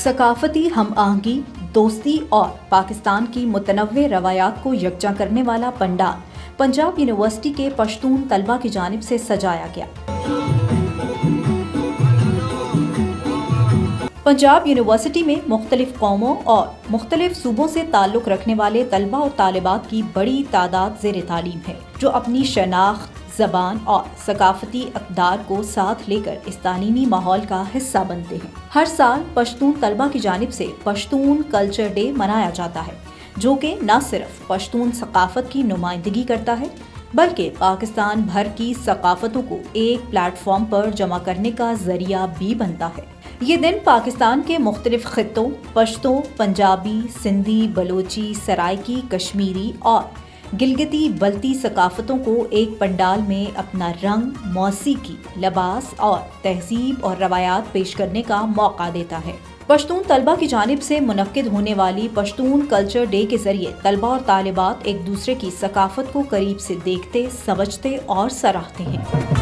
ثقافتی ہم آہنگی، دوستی اور پاکستان کی متنوع روایات کو یکجا کرنے والا پنڈال پنجاب یونیورسٹی کے پشتون طلبہ کی جانب سے سجایا گیا۔ پنجاب یونیورسٹی میں مختلف قوموں اور مختلف صوبوں سے تعلق رکھنے والے طلبہ اور طالبات کی بڑی تعداد زیر تعلیم ہے، جو اپنی شناخت، زبان اور ثقافتی اقدار کو ساتھ لے کر اس تعلیمی ماحول کا حصہ بنتے ہیں۔ ہر سال پشتون طلبہ کی جانب سے پشتون کلچر ڈے منایا جاتا ہے، جو کہ نہ صرف پشتون ثقافت کی نمائندگی کرتا ہے بلکہ پاکستان بھر کی ثقافتوں کو ایک پلیٹ فارم پر جمع کرنے کا ذریعہ بھی بنتا ہے۔ یہ دن پاکستان کے مختلف خطوں پشتو، پنجابی، سندھی، بلوچی، سرائکی، کشمیری اور گلگتی بلتی ثقافتوں کو ایک پنڈال میں اپنا رنگ، موسیقی، لباس اور تہذیب اور روایات پیش کرنے کا موقع دیتا ہے۔ پشتون طلبہ کی جانب سے منعقد ہونے والی پشتون کلچر ڈے کے ذریعے طلبہ اور طالبات ایک دوسرے کی ثقافت کو قریب سے دیکھتے، سمجھتے اور سراہتے ہیں۔